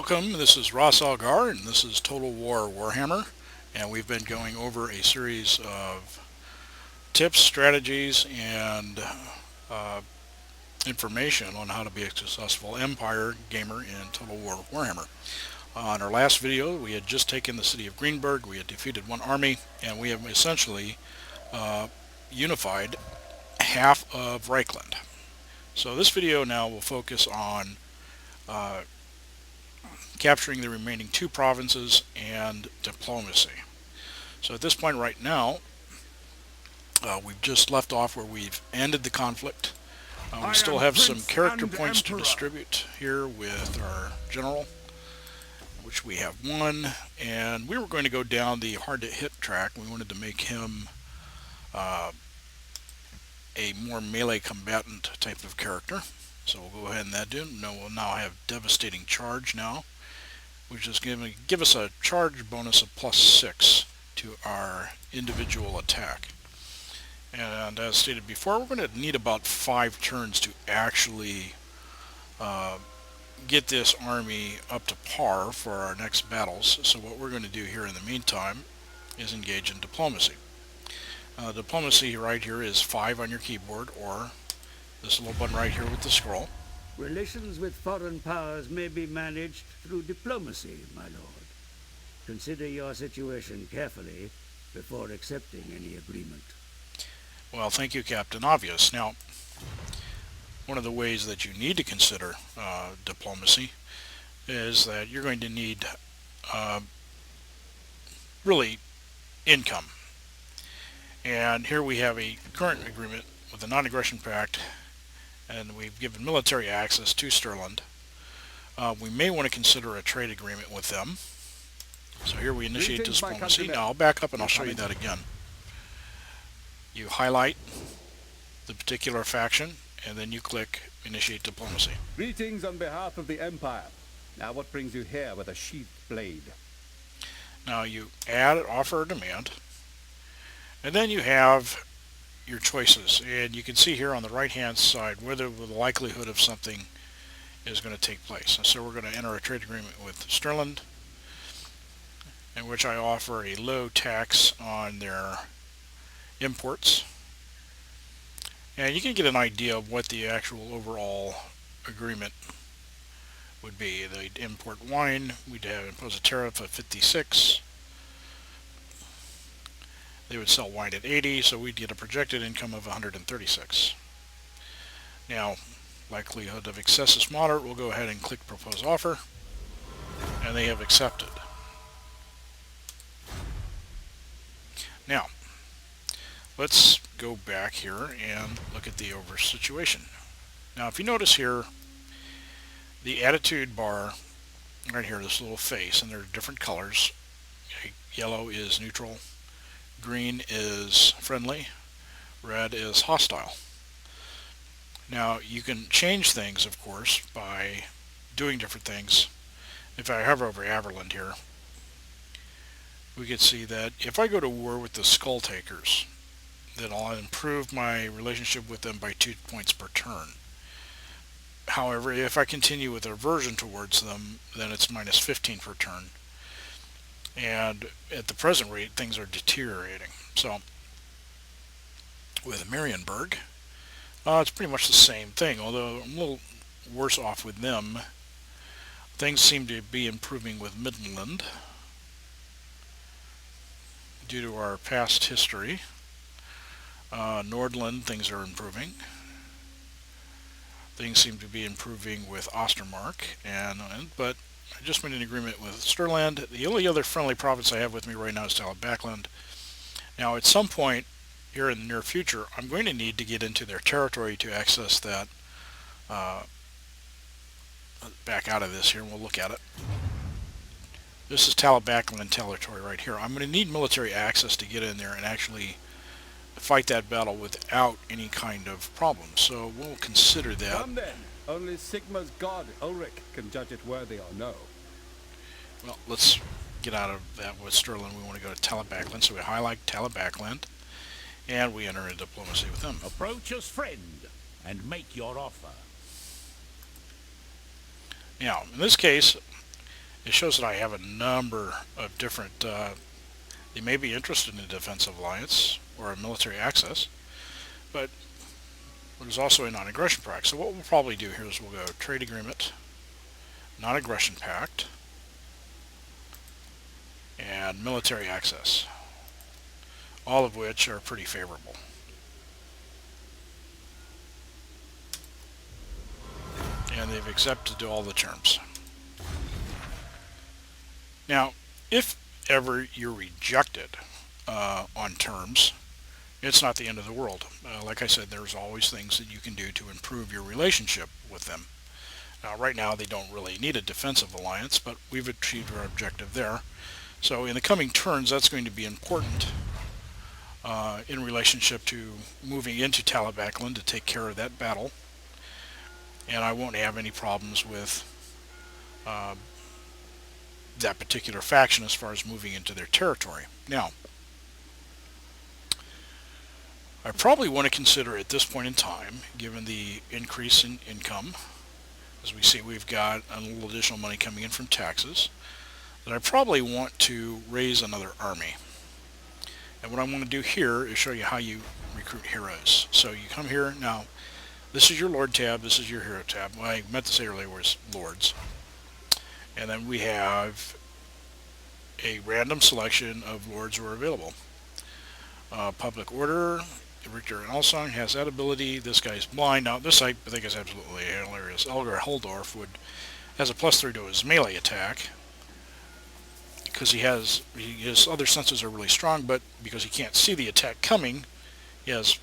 Welcome, this is Ross Algar, and this is Total War Warhammer, and we've been going over a series of tips, strategies, and uh, information on how to be a successful Empire gamer in Total War Warhammer. In our last video, we had just taken the city of Greenberg, we had defeated one army, and we have essentially uh, unified half of Reikland. So this video now will focus on uh, capturing the remaining two provinces and diplomacy. So at this point right now, we've just left off where we've ended the conflict. We still have some character points to distribute here with our general, which we have one, and we were going to go down the hard to hit track. We wanted to make him a more melee combatant type of character. So we'll go ahead and that do. We'll now have devastating charge now, which is going to give us a charge bonus of +6 to our individual attack. And as stated before, we're going to need about 5 turns to actually get this army up to par for our next battles. So what we're going to do here in the meantime is engage in diplomacy. Diplomacy right here is 5 on your keyboard, or this little button right here with the scroll. Relations with foreign powers may be managed through diplomacy, my lord. Consider your situation carefully before accepting any agreement. Well, thank you, Captain Obvious. Now, one of the ways that you need to consider diplomacy is that you're going to need really income. And here we have a current agreement with the Non-Aggression Pact, and we've given military access to Stirland. We may want to consider a trade agreement with them. So here we initiate diplomacy. Now I'll back up and I'll show you that again. You highlight the particular faction, and then you click initiate diplomacy. Greetings on behalf of the Empire. Now what brings you here with a sheathed blade? Now you add, offer, or demand, and then you have your choices, and you can see here on the right hand side whether the likelihood of something is going to take place. And so we're going to enter a trade agreement with Stirland, in which I offer a low tax on their imports, and you can get an idea of what the actual overall agreement would be. They'd import wine, we'd have impose a tariff of 56. They would sell wine at 80, so we'd get a projected income of 136. Now, likelihood of success is moderate. We'll go ahead and click propose offer, and they have accepted. Now, let's go back here and look at the over situation. Now, if you notice here, the attitude bar right here, this little face, and there are different colors. Yellow is neutral, green is friendly, red is hostile. Now you can change things, of course, by doing different things. If I hover over Averland here, we can see that if I go to war with the Skull Takers, then I'll improve my relationship with them by 2 points per turn. However, if I continue with aversion towards them, then it's -15 per turn. And at the present rate, things are deteriorating. So, with Marienburg, it's pretty much the same thing, although I'm a little worse off with them. Things seem to be improving with Midland due to our past history. Nordland, things are improving. Things seem to be improving with Ostermark, but I just made an agreement with Stirland. The only other friendly province I have with me right now is Talabakland. Now, at some point here in the near future, I'm going to need to get into their territory to access that. Back out of this here, and we'll look at it. This is Talabakland territory right here. I'm going to need military access to get in there and actually fight that battle without any kind of problem. So we'll consider that. Come then. Only Sigma's god, Ulrich, can judge it worthy or no. Well, let's get out of that with Stirland. We want to go to Talabakland, so we highlight Talabakland, and we enter into diplomacy with them. Approach as friend and make your offer. Now, in this case, It shows that I have a number of different, they may be interested in a defensive alliance or a military access, but there's also a non-aggression pact. So what we'll probably do here is we'll go trade agreement, non-aggression pact, and military access, all of which are pretty favorable. And they've accepted all the terms. Now, if ever you're rejected on terms, it's not the end of the world. Like I said, there's always things that you can do to improve your relationship with them. Now, right now, they don't really need a defensive alliance, but we've achieved our objective there. So in the coming turns, that's going to be important in relationship to moving into Reikland to take care of that battle. And I won't have any problems with that particular faction as far as moving into their territory. Now, I probably want to consider at this point in time, given the increase in income, as we see we've got a little additional money coming in from taxes, that I probably want to raise another army. And what I want to do here is show you how you recruit heroes. So you come here, now this is your Lord tab, this is your Hero tab. What I meant to say earlier was Lords. And then we have a random selection of Lords who are available. Public Order, Richter and Alsong has that ability. This guy's blind. Now this I think is absolutely hilarious. Elgar Holdorf has a +3 to his melee attack, because his other senses are really strong, but because he can't see the attack coming, he has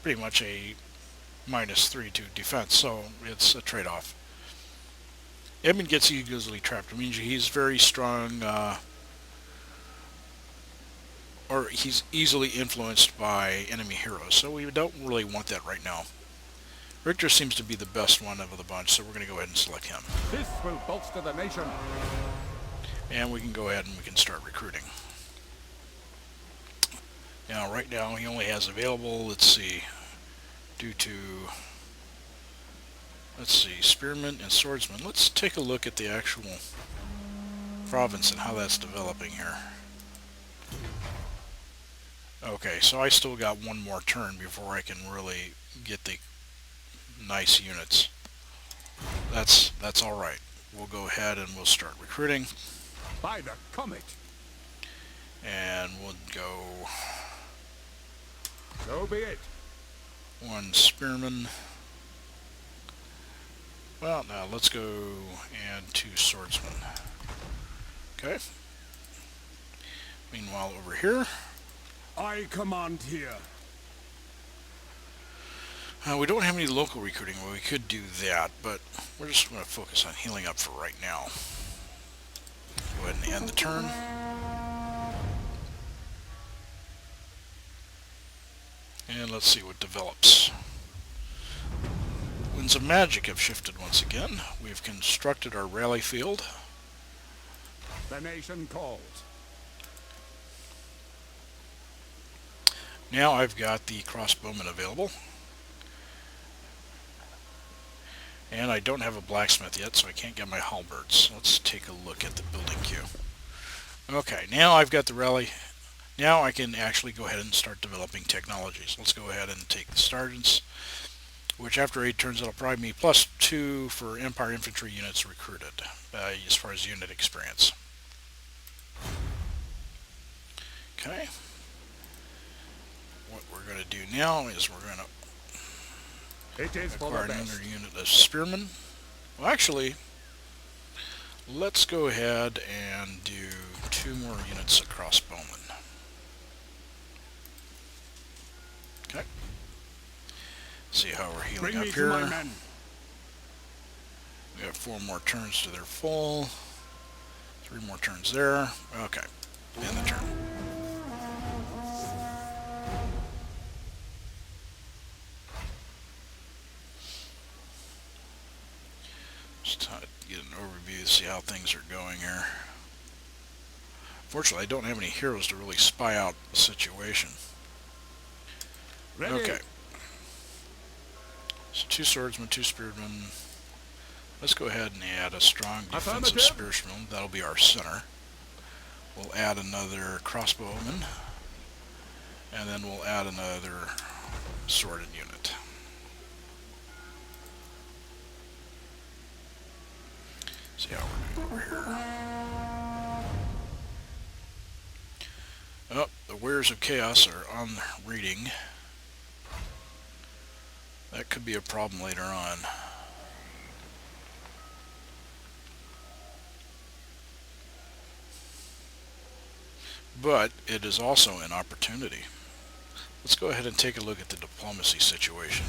pretty much a -3 to defense, so it's a trade-off. Edmund gets easily trapped. It means he's very strong, or he's easily influenced by enemy heroes, so we don't really want that right now. Richter seems to be the best one of the bunch, so we're going to go ahead and select him. This will bolster the nation. And we can go ahead and we can start recruiting. Now, right now, he only has available, let's see, spearmen and swordsmen. Let's take a look at the actual province and how that's developing here. Okay, so I still got one more turn before I can really get the nice units. That's all right. We'll go ahead and we'll start recruiting. By the comet. And we'll go So be it. 1 spearman. Well, now let's go and 2 swordsmen. Okay. Meanwhile, over here, I command here. we don't have any local recruiting. Well, we could do that, but we're just going to focus on healing up for right now. Go ahead and end the turn. And let's see what develops. Winds of Magic have shifted once again. We've constructed our rally field. The nation calls. Now I've got the crossbowmen available. And I don't have a blacksmith yet, so I can't get my halberds. Let's take a look at the building queue. Okay, now I've got the rally. Now I can actually go ahead and start developing technologies. Let's go ahead and take the sergeants, which after 8 turns it'll probably be +2 for Empire infantry units recruited, as far as unit experience. Okay. What we're going to do now is we're going to acquire another unit of spearmen. Well, actually, let's go ahead and do 2 more units of crossbowmen. Okay. See how we're healing up here. We have 4 more turns to their full. 3 more turns there. Okay. End the turn. Just get an overview to see how things are going here. Fortunately, I don't have any heroes to really spy out the situation. Ready. Okay. So 2 swordsmen, 2 spearmen. Let's go ahead and add a strong defensive Affirmative. spearsman. That'll be our center. We'll add another crossbowman, and then we'll add another sworded unit. See how we're doing over here. Oh, the Warriors of Chaos are on reading. That could be a problem later on. But it is also an opportunity. Let's go ahead and take a look at the diplomacy situation,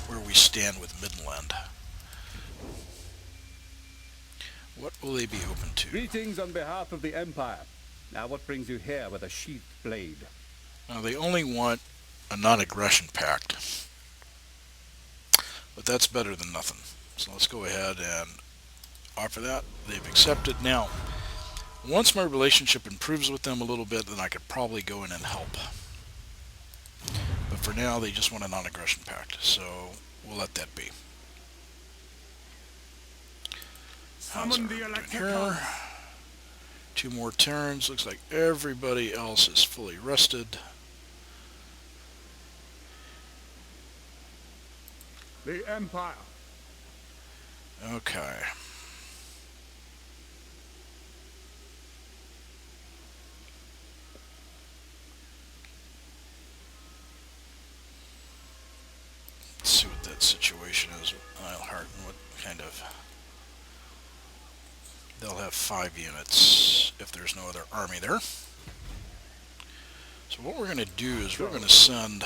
where we stand with Midland. What will they be open to? Greetings on behalf of the Empire. Now what brings you here with a sheathed blade? Now they only want a non-aggression pact, but that's better than nothing. So let's go ahead and offer that. They've accepted. Now, once my relationship improves with them a little bit, then I could probably go in and help. But for now, they just want a non-aggression pact, so we'll let that be. Summon the electric Here. 2 more turns. Looks like everybody else is fully rested. The Empire. Okay. Let's see what that situation is with Isleheart and what kind of... They'll have 5 units if there's no other army there. So what we're going to do is we're going to send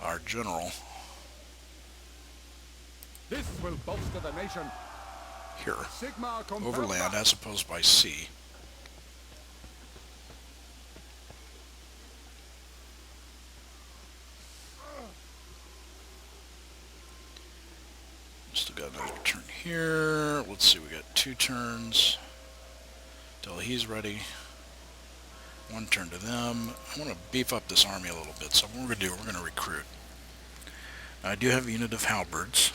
our general This will bolster the nation. here, Sigma overland as opposed by sea. Still got another turn here. Let's see, we got 2 turns till he's ready. 1 turn to them. I want to beef up this army a little bit, so what we're going to do, we're going to recruit. I do have a unit of halberds,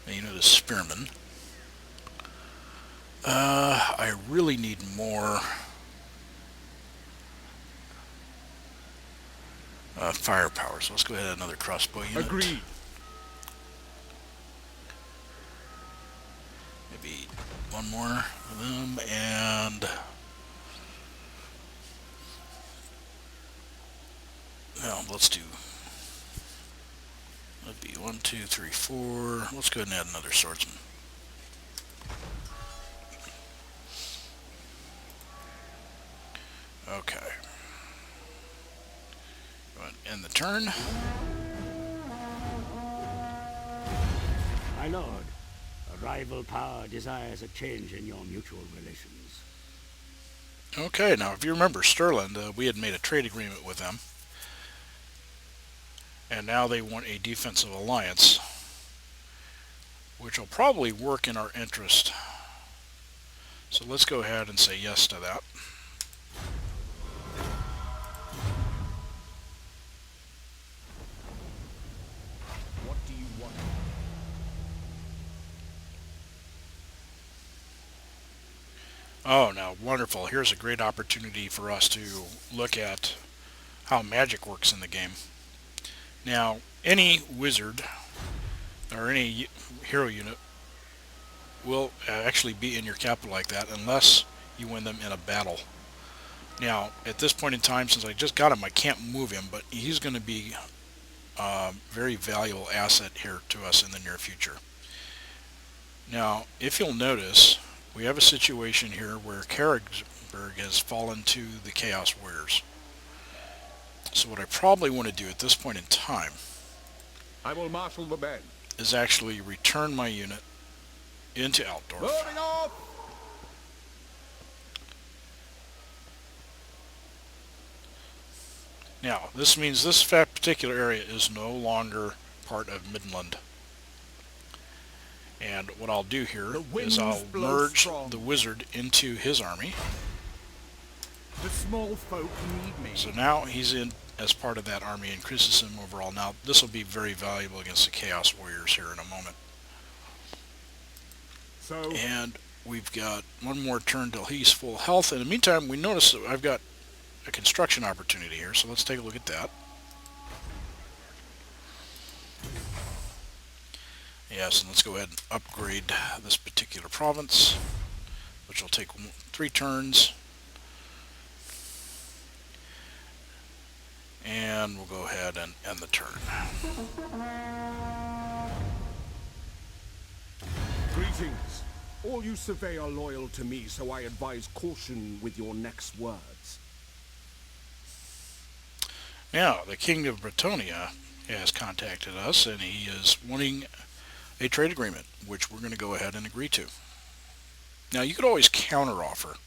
a unit of spearmen. I really need more firepower, so let's go ahead and another crossbow unit. Agreed. Maybe 1 more of them, and well, let's do, that'd be 1, 2, 3, 4. Let's go ahead and add another swordsman. Okay. Go ahead and end the turn. My lord, a rival power desires a change in your mutual relations. Okay, now if you remember Stirland, we had made a trade agreement with them. And now they want a defensive alliance, which will probably work in our interest. So let's go ahead and say yes to that. What do you want? Oh, now wonderful. Here's a great opportunity for us to look at how magic works in the game. Now, any wizard or any hero unit will actually be in your capital like that unless you win them in a battle. Now, at this point in time, since I just got him, I can't move him, but he's going to be a very valuable asset here to us in the near future. Now, if you'll notice, we have a situation here where Karagberg has fallen to the Chaos Warriors. So what I probably want to do at this point in time I will marshal the men. is actually return my unit into Altdorf. Moving off! Now, this means this particular area is no longer part of Midland. And what I'll do here The winds is I'll blow merge strong. the wizard into his army. The small folk need me. So now he's in as part of that army, increases him overall. Now, this will be very valuable against the Chaos Warriors here in a moment. So, And we've got one more turn till he's full health. In the meantime, we notice that I've got a construction opportunity here, so let's take a look at that. Yes, and let's go ahead and upgrade this particular province, which will take 3 turns. And we'll go ahead and end the turn. greetings. All you survey are loyal to me, so I advise caution with your next words. Now, the King of Bretonia has contacted us, and he is wanting a trade agreement, which we're going to go ahead and agree to. Now, you could always counteroffer,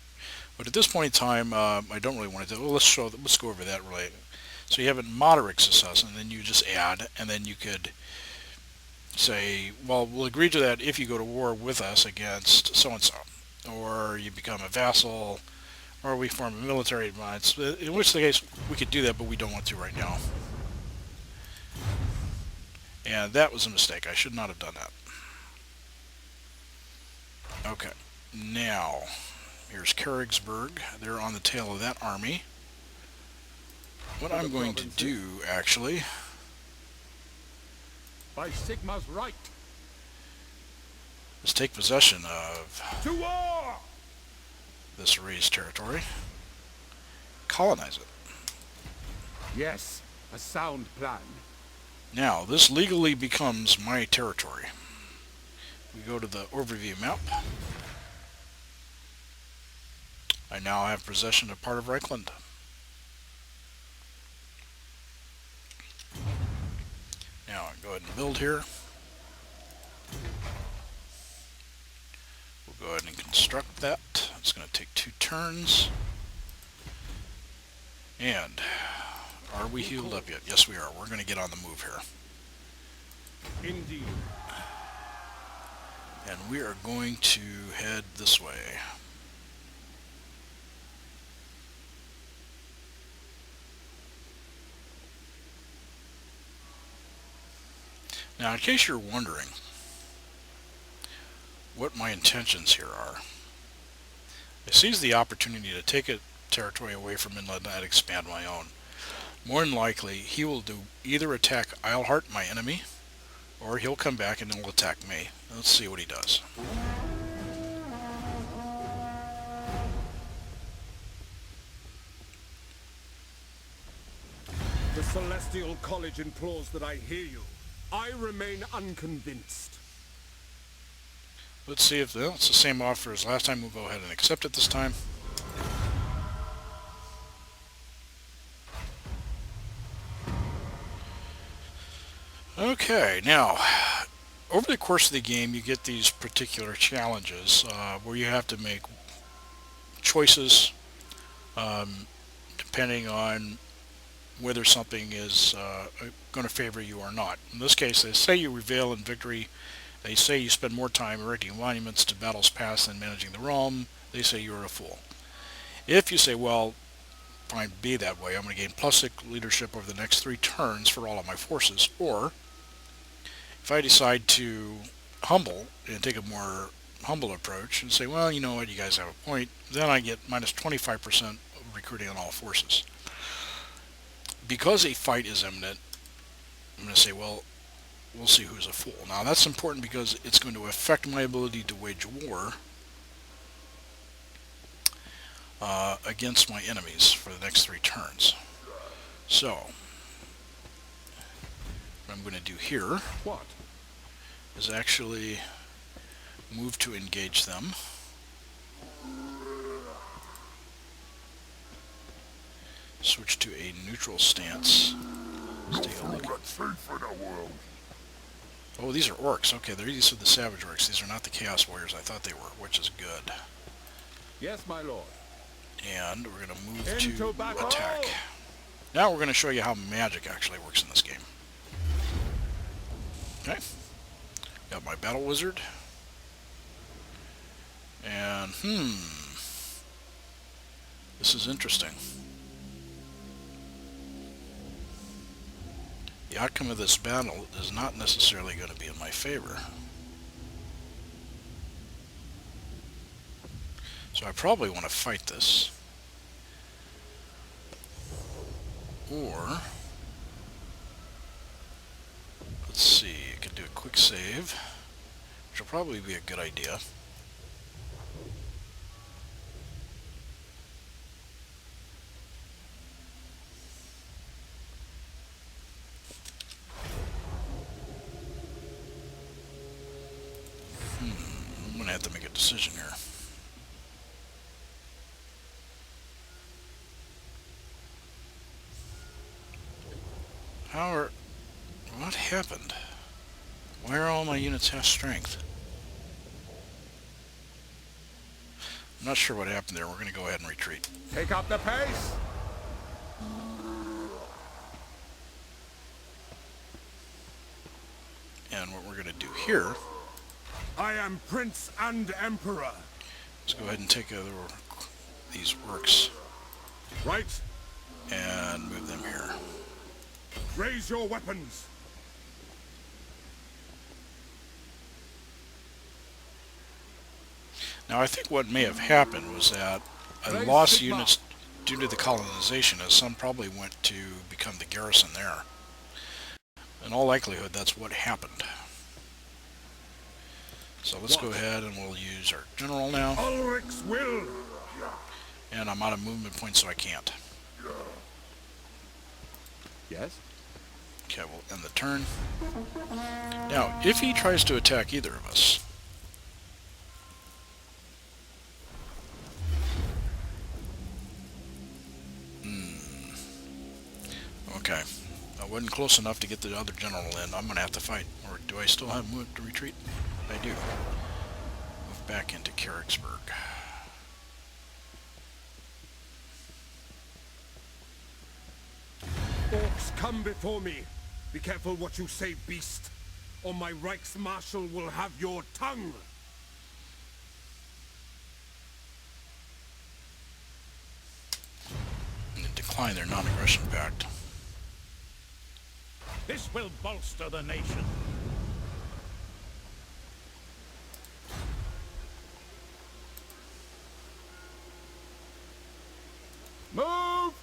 but at this point in time, I don't really want to do. Well, let's go over that really. So you have a moderate success, and then you just add, and then you could say, well, we'll agree to that if you go to war with us against so and so, or you become a vassal, or we form a military alliance. In which case, we could do that, but we don't want to right now. And that was a mistake. I should not have done that. Okay, now here's Königsberg. They're on the tail of that army. What I'm going to do, actually, By Sigma's right. is take possession of To war! this raised territory, colonize it. Yes, a sound plan. Now, this legally becomes my territory. We go to the overview map. I now have possession of part of Reikland. Now, go ahead and build here. We'll go ahead and construct that. It's going to take 2 turns. And are we healed up yet? Yes, we are. We're going to get on the move here. Indeed. And we are going to head this way. Now, in case you're wondering what my intentions here are, I seize the opportunity to take a territory away from Inland and expand my own. More than likely, he will do either attack Eilhart, my enemy, or he'll come back and he'll attack me. Let's see what he does. The Celestial College implores that I hear you. I remain unconvinced. Let's see if it's the same offer as last time. We'll go ahead and accept it this time. Okay, now, over the course of the game, you get these particular challenges where you have to make choices depending on whether something is going to favor you or not. In this case, they say you reveal in victory. They say you spend more time erecting monuments to battles past than managing the realm. They say you're a fool. If you say, well, fine, be that way, I'm going to gain +6 leadership over the next 3 turns for all of my forces. Or, if I decide to humble and take a more humble approach and say, well, you know what, you guys have a point, then I get minus 25% recruiting on all forces. Because a fight is imminent, I'm going to say, well, we'll see who's a fool. Now, that's important because it's going to affect my ability to wage war against my enemies for the next 3 turns. So, what I'm going to do here is actually move to engage them. Switch to a neutral stance. Let's take a look. Oh, these are orcs. Okay, these are the savage orcs. These are not the chaos warriors I thought they were, which is good. Yes, my lord. And we're going to move to attack. Now we're going to show you how magic actually works in this game. Okay. Got my battle wizard. And, this is interesting. The outcome of this battle is not necessarily going to be in my favor. So I probably want to fight this. Or, let's see, I could do a quick save, which will probably be a good idea. I'm going to have to make a decision here. What happened? Why are all my units half strength? I'm not sure what happened there. We're going to go ahead and retreat. Take up the pace! And what we're going to do here I am Prince and Emperor. is go ahead and take these works Right? and move them here. Raise your weapons. Now I think what may have happened was that I lost units due to the colonization, as some probably went to become the garrison there. In all likelihood, that's what happened. So let's go ahead and we'll use our general now. Ulrich's will. And I'm out of movement points, so I can't. Yes? Okay, we'll end the turn. Now, if he tries to attack either of us, okay, I wasn't close enough to get the other general in. I'm going to have to fight. Or do I still have movement to retreat? I do. Move back into Königsberg. Orcs, come before me. Be careful what you say, beast, or my Reichsmarshal will have your tongue. And decline their non-aggression pact. This will bolster the nation. Move!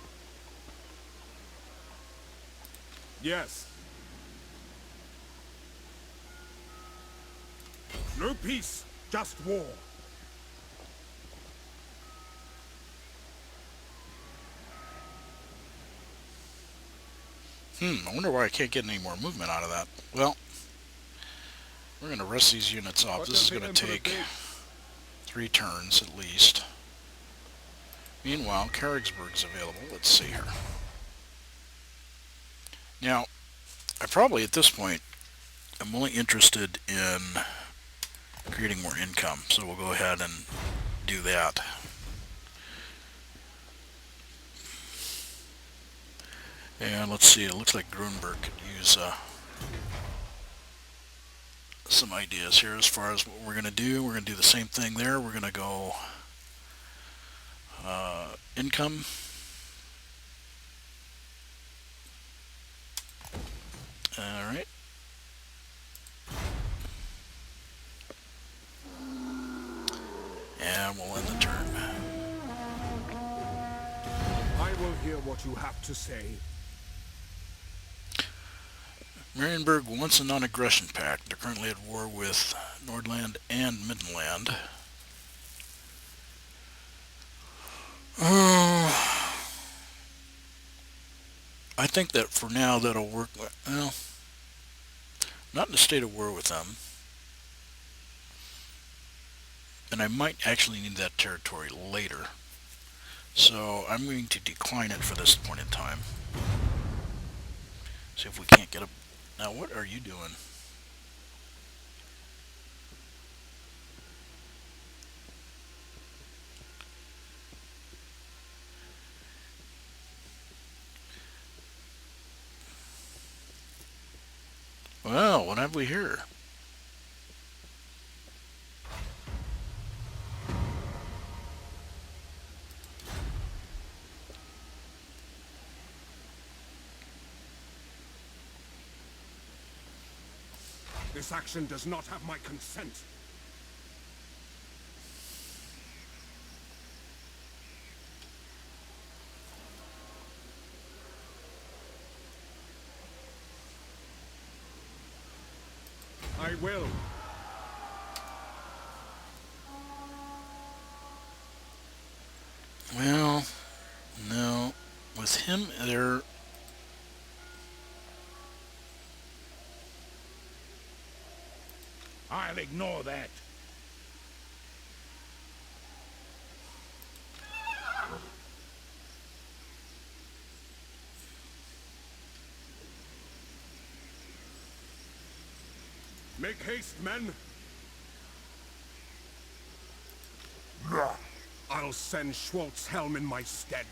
Yes. No peace, just war. I wonder why I can't get any more movement out of that. Well, we're going to rest these units off. This is going to take 3 turns at least. Meanwhile, Königsberg's available. Let's see here. Now, I probably at this point am only interested in creating more income, so we'll go ahead and do that. And let's see, it looks like Grunberg could use some ideas here as far as what we're going to do. We're going to do the same thing there. We're going to go income. Alright. And we'll end the turn. I will hear what you have to say. Marienburg wants a non-aggression pact. They're currently at war with Nordland and Midland. I think that for now that'll work. Well, not in a state of war with them. And I might actually need that territory later. So I'm going to decline it for this point in time. See if we can't get a... Now what are you doing? Well, what have we here? This action does not have my consent. I will. Well, no. With him there, I'll ignore that. Make haste, men. I'll send Schwartz Helm in my stead.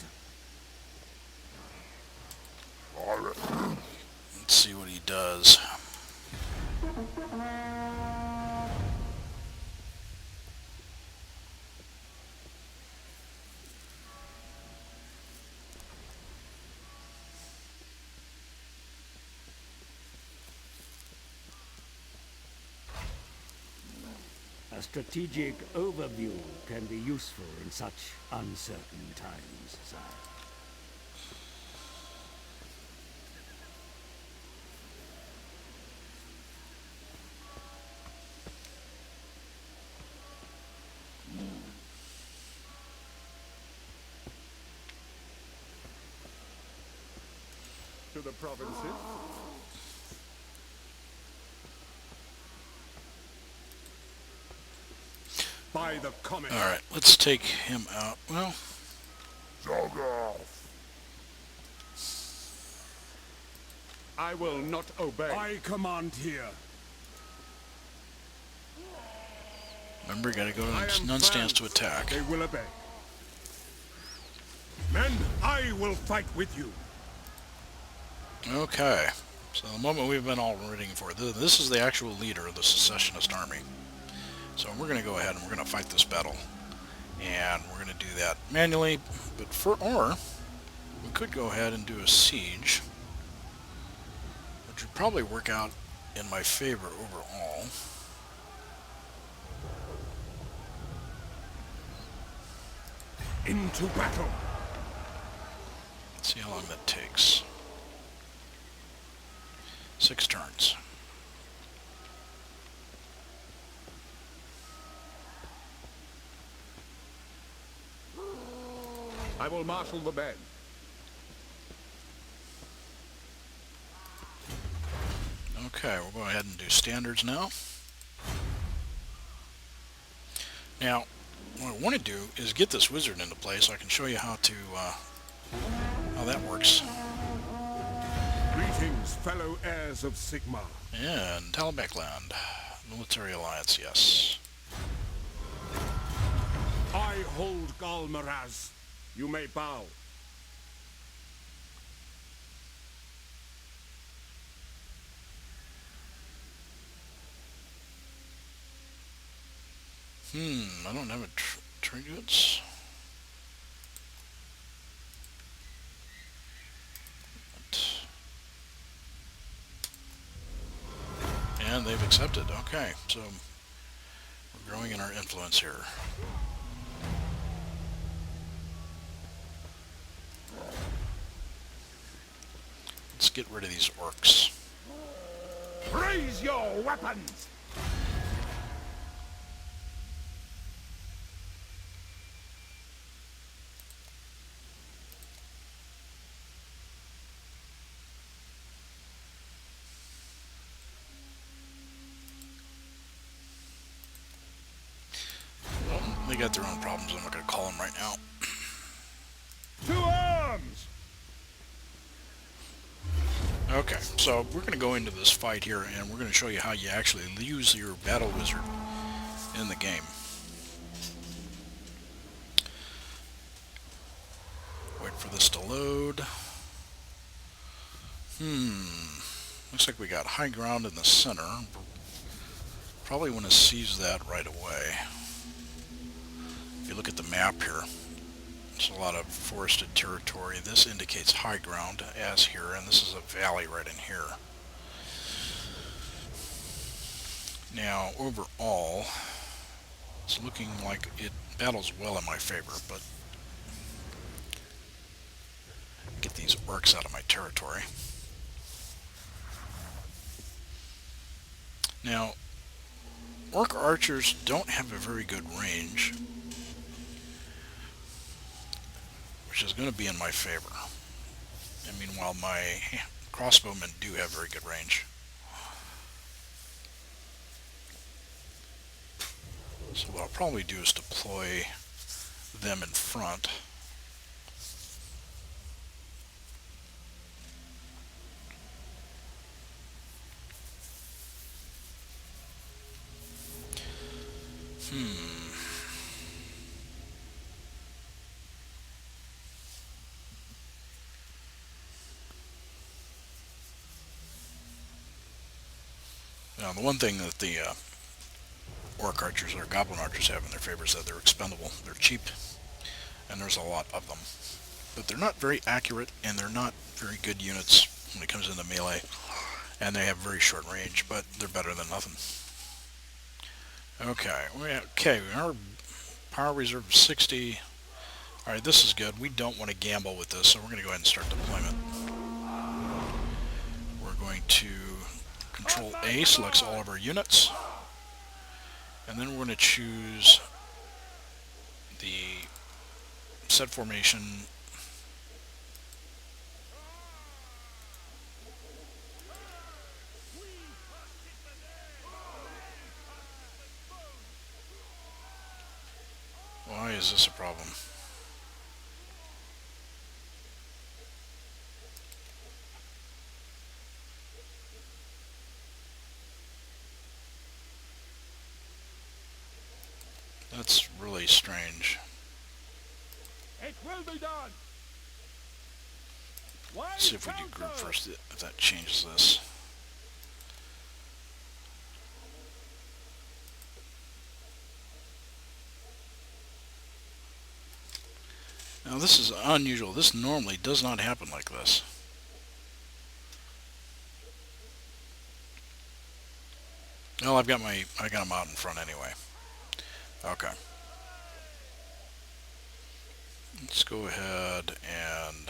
let's see what he does. A strategic overview can be useful in such uncertain times, sire. To the provinces. By the comet. Alright, let's take him out. Well, I will not obey. I command here. remember, you gotta go I to am none stance to France. attack. They will obey. Men, I will fight with you. Okay, so the moment we've been all waiting for, this is the actual leader of the secessionist army. So we're going to go ahead and we're going to fight this battle. And we're going to do that manually, or we could go ahead and do a siege, which would probably work out in my favor overall. Into battle. Let's see how long that takes. 6 turns. I will marshal the men. Okay, we'll go ahead and do standards now. Now, what I want to do is get this wizard into play so I can show you how that works. Greetings, fellow heirs of Sigma. And Talabekland, military alliance, yes. I hold Galmaraz. You may bow. I don't have a trinkets. And they've accepted. Okay, so we're growing in our influence here. Let's get rid of these orcs. Raise your weapons! They got their own problems. I'm not going to call them right now. To arms! Okay, so we're going to go into this fight here, and we're going to show you how you actually use your battle wizard in the game. Wait for this to load. Looks like we got high ground in the center. Probably want to seize that right away. If you look at the map here, there's a lot of forested territory. This indicates high ground, as here, and this is a valley right in here. Now, overall, it's looking like it battles well in my favor, but get these orcs out of my territory. Now, Orc archers don't have a very good range, which is going to be in my favor. And meanwhile, my crossbowmen do have very good range. So what I'll probably do is deploy them in front. Now, the one thing that the orc archers or goblin archers have in their favor is that they're expendable. They're cheap, and there's a lot of them. But they're not very accurate, and they're not very good units when it comes into melee. And they have very short range, but they're better than nothing. Okay, our power reserve is 60. Alright, this is good. We don't want to gamble with this, so we're going to go ahead and start deployment. We're going to Control A selects all of our units, and then we're going to choose the set formation. Why is this a problem? That's really strange. It will be done. Let's see if we do group first, if that changes this. Now this is unusual. This normally does not happen like this. Well, I got them out in front anyway. Okay. Let's go ahead and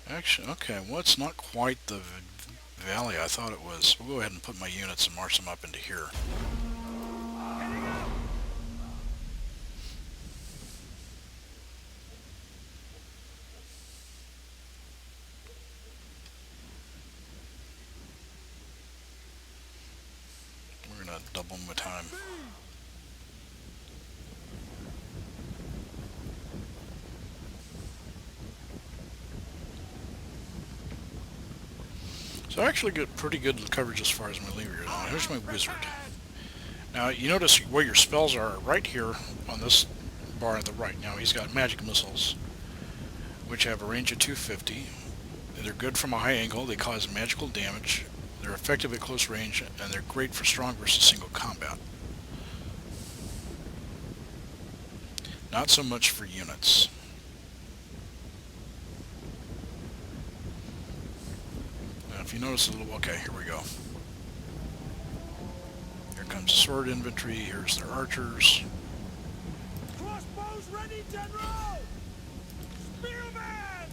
actually, okay, well, it's not quite the valley I thought it was. We'll go ahead and put my units and march them up into here. We're going to double my time. So I actually get pretty good coverage as far as my lever is. Here's my wizard. Now you notice where your spells are right here on this bar on the right. Now he's got magic missiles, which have a range of 250. They're good from a high angle. They cause magical damage. They're effective at close range, and they're great for strong versus single combat. Not so much for units. Now if you notice a little, okay, here we go. Here comes the sword infantry, here's their archers. Crossbows ready, General! Spearmen!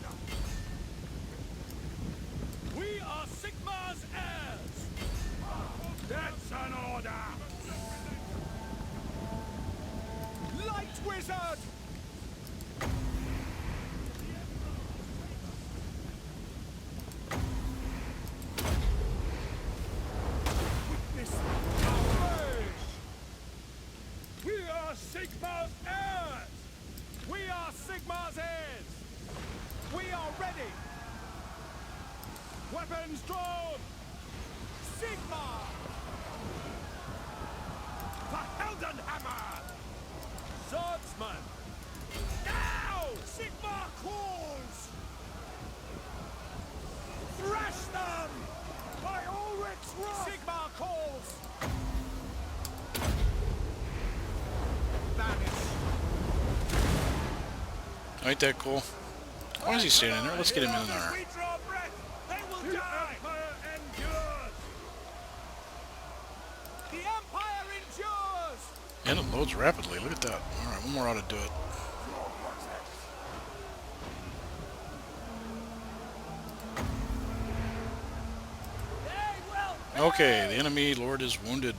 We are Sigmar's heirs! That's an order! Light wizard! Witness our We are Sigmar's heirs! We are Sigmar's heirs! We are ready! Weapons drawn! Sigmar! For Heldenhammer! Swordsman! Now! Sigmar calls! Thrash them! By Ulrich's wrath! Sigmar calls! Vanish! Ain't that cool? Why is he standing there? Let's get him in there. We draw breath, they will die! The Empire endures! The Empire endures! And it loads rapidly. Look at that. Alright, one more ought to do it. They will Okay, the enemy lord is wounded.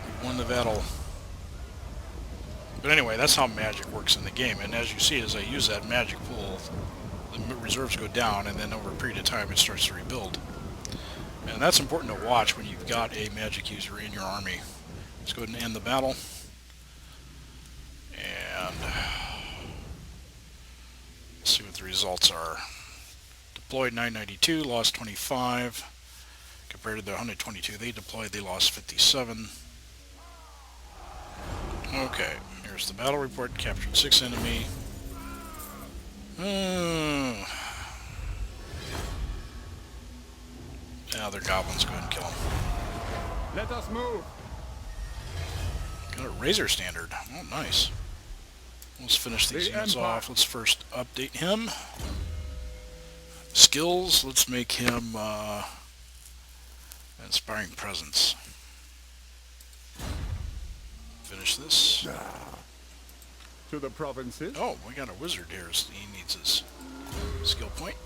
We won the battle. But anyway, that's how magic works in the game. And as you see, as I use that magic pool, the reserves go down, and then over a period of time it starts to rebuild. And that's important to watch when you've got a magic user in your army. Let's go ahead and end the battle. And let's see what the results are. Deployed 992, lost 25. Compared to the 122 they deployed, they lost 57. Okay, here's the battle report. Captured 6 enemy. Now they're goblins. Go ahead and kill them. Let us move. Got a razor standard. Oh, nice. Let's finish these units off. Let's first update him. Skills. Let's make him inspiring presence. Finish this. To the provinces. Oh, we got a wizard here. So he needs his skill point.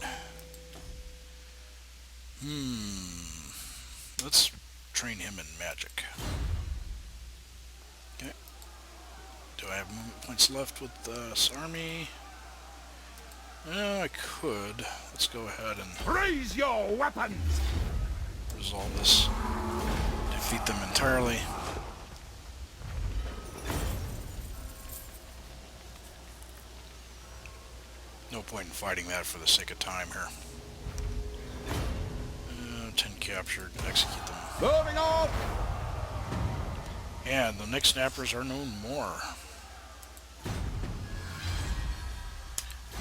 Let's train him in magic. Okay. Do I have movement points left with this army? I could. Let's go ahead and Raise your weapons! resolve this. Defeat them entirely. No point in fighting that for the sake of time here. 10 captured. Execute them. Moving on. And the next snappers are no more.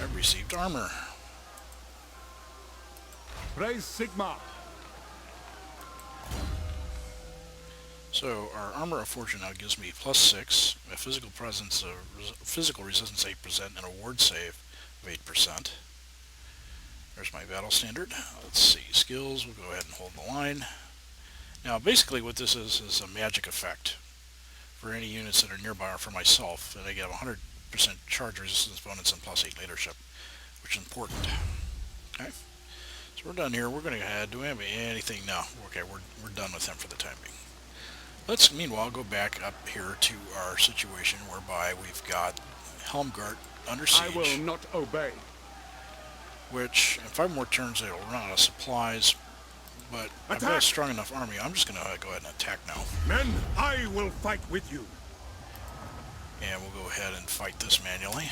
I've received armor. Praise Sigma. So our armor of fortune now gives me +6, a physical presence, physical resistance 8%, and a ward save of 8%. There's my battle standard. Let's see, skills. We'll go ahead and hold the line. Now, basically, what this is a magic effect for any units that are nearby, or for myself, and I get 100% charge resistance bonus and +8 leadership, which is important. Okay, so we're done here. We're going to go ahead. Do we have anything? No. Okay, we're done with him for the time being. Let's, meanwhile, go back up here to our situation whereby we've got Helmgart under siege. I will not obey. Which, in 5 more turns, it'll run out of supplies. But I've got a strong enough army. I'm just going to go ahead and attack now. Men, I will fight with you. And we'll go ahead and fight this manually.